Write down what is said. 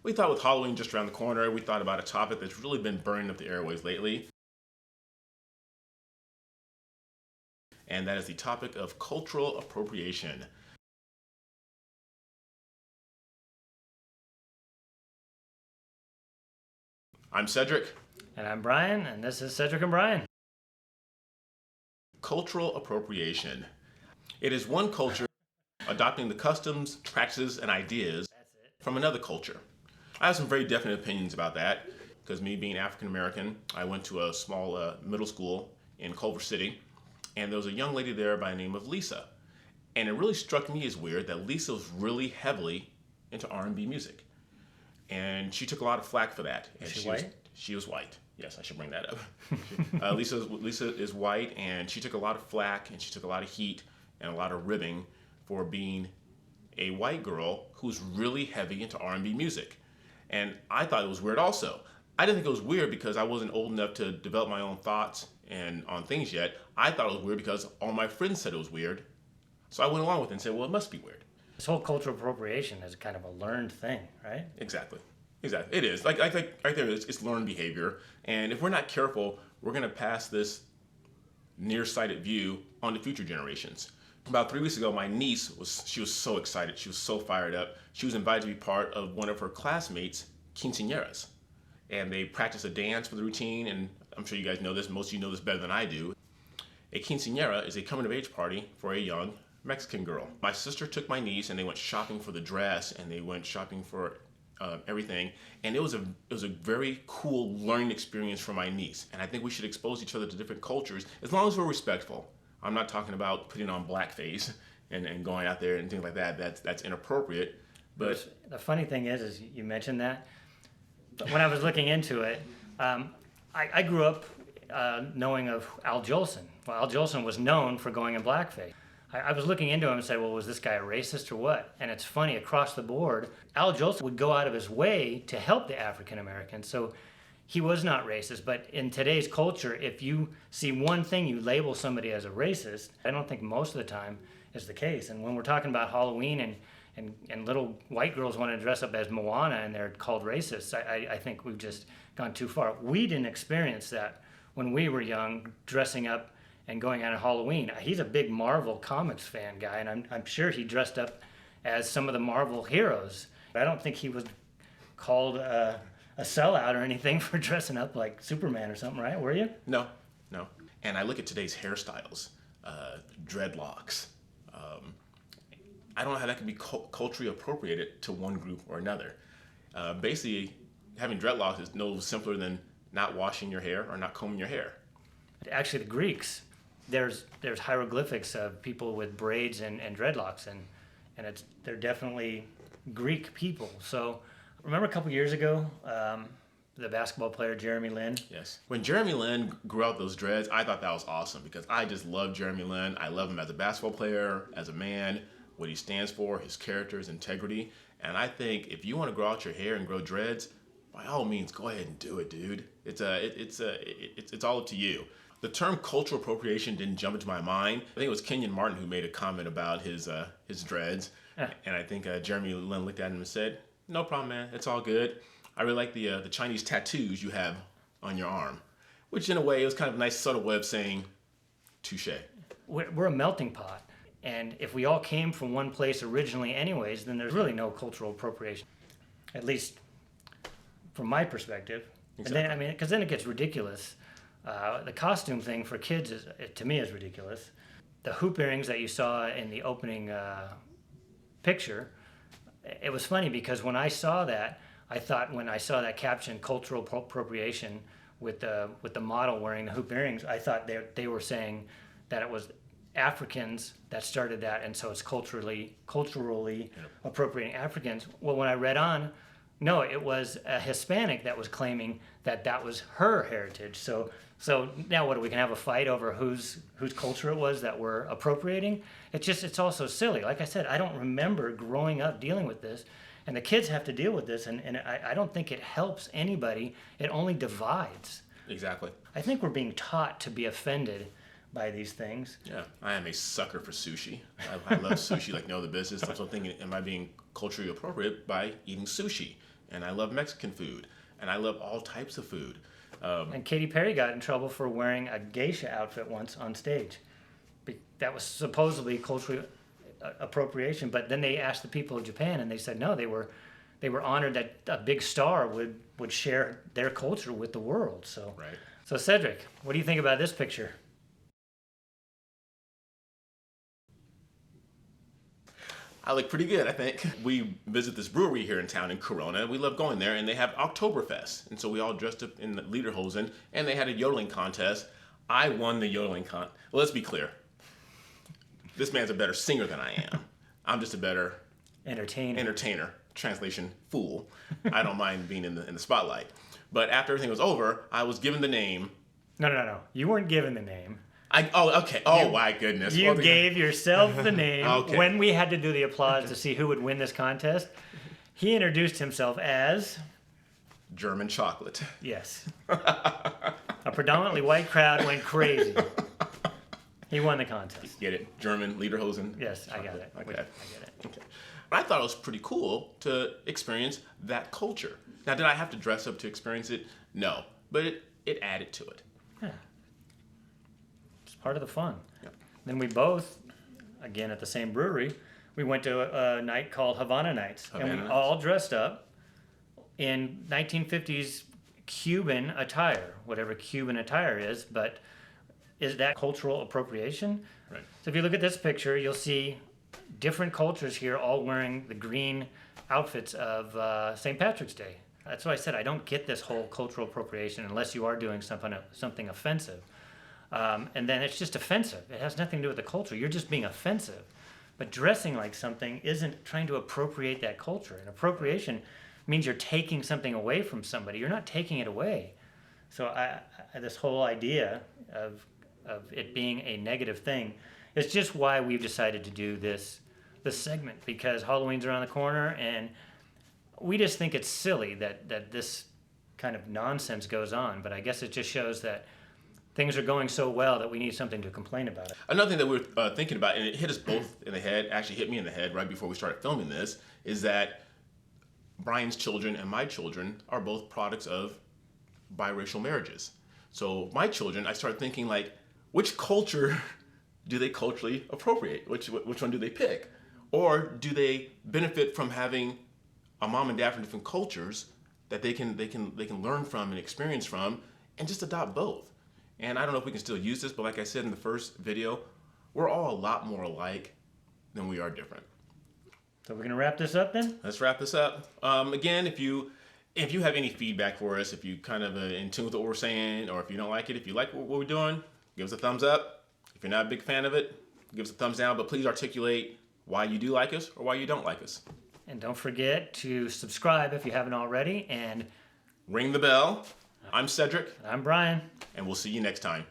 We thought with Halloween just around the corner, we thought about a topic that's really been burning up the airways lately. And that is the topic of cultural appropriation. I'm Cedric. And I'm Brian, and this is Cedric and Brian. Cultural appropriation. It is one culture adopting the customs, practices, and ideas from another culture. I have some very definite opinions about that, because me being African American, I went to a small middle school in Culver City, and there was a young lady there by the name of Lisa. And it really struck me as weird that Lisa was really heavily into R&B music. And she took a lot of flack for that. And she white? She was white. Yes, I should bring that up. Lisa is white, and she took a lot of flack, and she took a lot of heat and a lot of ribbing for being a white girl who's really heavy into R&B music. And I thought it was weird also. I didn't think it was weird because I wasn't old enough to develop my own thoughts and on things yet. I thought it was weird because all my friends said it was weird. So I went along with it and said, well, it must be weird. This whole cultural appropriation is kind of a learned thing, right? Exactly. It is. Like right there, it's learned behavior. And if we're not careful, we're going to pass this nearsighted view on to future generations. About 3 weeks ago, my niece was so excited. She was so fired up. She was invited to be part of one of her classmates' quinceañeras. And they practice a dance for the routine, and I'm sure you guys know this. Most of you know this better than I do. A quinceañera is a coming-of-age party for a young Mexican girl. My sister took my niece, and they went shopping for the dress, and they went shopping for everything. And it was a very cool learning experience for my niece. And I think we should expose each other to different cultures as long as we're respectful. I'm not talking about putting on blackface and going out there and things like that. That's inappropriate. But the funny thing is you mentioned that. When I was looking into it, I grew up knowing of Al Jolson. Well, Al Jolson was known for going in blackface. I was looking into him and said, well, was this guy a racist or what? And it's funny, across the board, Al Jolson would go out of his way to help the African Americans. So he was not racist, but in today's culture, if you see one thing, you label somebody as a racist. I don't think most of the time is the case. And when we're talking about Halloween and little white girls want to dress up as Moana and they're called racists, I think we've just gone too far. We didn't experience that when we were young, dressing up and going out on Halloween. He's a big Marvel Comics fan guy, and I'm sure he dressed up as some of the Marvel heroes. I don't think he was called a sellout or anything for dressing up like Superman or something, right? Were you? No. And I look at today's hairstyles, dreadlocks. I don't know how that can be culturally appropriated to one group or another. Basically, having dreadlocks is no simpler than not washing your hair or not combing your hair. Actually, the Greeks, there's hieroglyphics of people with braids and dreadlocks, and they're definitely Greek people. So remember a couple years ago, the basketball player Jeremy Lin? Yes. When Jeremy Lin grew out those dreads, I thought that was awesome because I just love Jeremy Lin. I love him as a basketball player, as a man, what he stands for, his character, his integrity. And I think if you want to grow out your hair and grow dreads, by all means, go ahead and do it, dude. It's all up to you. The term cultural appropriation didn't jump into my mind. I think it was Kenyon Martin who made a comment about his dreads. And I think Jeremy Lin looked at him and said, no problem, man. It's all good. I really like the Chinese tattoos you have on your arm, which in a way, it was kind of a nice subtle way of saying, touche. We're a melting pot. And if we all came from one place originally anyways, then there's really no cultural appropriation, at least from my perspective. Exactly. And then, because then it gets ridiculous. The costume thing for kids, to me, is ridiculous. The hoop earrings that you saw in the opening picture, it was funny because when I saw that, I thought when I saw that caption, cultural appropriation, with the model wearing the hoop earrings, I thought they were saying that it was Africans that started that, and so it's culturally appropriating Africans. Well, when I read on, no, it was a Hispanic that was claiming that was her heritage. So now what, are we gonna have a fight over whose culture it was that we're appropriating? It's also silly. Like I said, I don't remember growing up dealing with this, and the kids have to deal with this, and I don't think it helps anybody. It only divides. Exactly. I think we're being taught to be offended by these things. Yeah, I am a sucker for sushi. I love sushi like no other business. I'm also thinking, am I being culturally appropriate by eating sushi? and I love Mexican food, and I love all types of food. And Katy Perry got in trouble for wearing a geisha outfit once on stage. That was supposedly cultural appropriation, but then they asked the people of Japan, and they said no, they were honored that a big star would share their culture with the world. So, Right. So Cedric, what do you think about this picture? I look pretty good, I think. We visit this brewery here in town in Corona. We love going there, and they have Oktoberfest. And so we all dressed up in the lederhosen, and they had a yodeling contest. I won the yodeling Well, let's be clear. This man's a better singer than I am. I'm just a better entertainer. Translation, fool. I don't mind being in the spotlight. But after everything was over, I was given the name. No. You weren't given the name. Okay. Oh, my goodness. You gave yourself the name. Okay. When we had to do the applause to see who would win this contest, he introduced himself as... German chocolate. Yes. A predominantly white crowd went crazy. He won the contest. Get it? German, lederhosen. Yes, chocolate. I got it. Okay. I get it. Okay. But I thought it was pretty cool to experience that culture. Now, did I have to dress up to experience it? No. But it added to it. Yeah. It's part of the fun. Yep. Then we both, again at the same brewery, we went to a night called Havana Nights. And we all dressed up in 1950s Cuban attire, whatever Cuban attire is, but is that cultural appropriation? Right. So if you look at this picture, you'll see different cultures here all wearing the green outfits of St. Patrick's Day. That's why I said I don't get this whole cultural appropriation unless you are doing something offensive. And then it's just offensive. It has nothing to do with the culture. You're just being offensive. But dressing like something isn't trying to appropriate that culture. And appropriation means you're taking something away from somebody. You're not taking it away. So this whole idea of it being a negative thing is just why we've decided to do this segment, because Halloween's around the corner, and we just think it's silly that this kind of nonsense goes on. But I guess it just shows that things are going so well that we need something to complain about it. Another thing that we're thinking about, and it hit us both in the head, actually hit me in the head right before we started filming this, is that Brian's children and my children are both products of biracial marriages. So my children, I started thinking, like, which culture do they culturally appropriate? Which one do they pick? Or do they benefit from having a mom and dad from different cultures that they can learn from and experience from, and just adopt both? And I don't know if we can still use this, but like I said in the first video, we're all a lot more alike than we are different. So we're gonna wrap this up then? Let's wrap this up. Again, if you have any feedback for us, if you kind of in tune with what we're saying, or if you don't like it, if you like what we're doing, give us a thumbs up. If you're not a big fan of it, give us a thumbs down, but please articulate why you do like us or why you don't like us. And don't forget to subscribe if you haven't already, and ring the bell. I'm Cedric. I'm Brian. And we'll see you next time.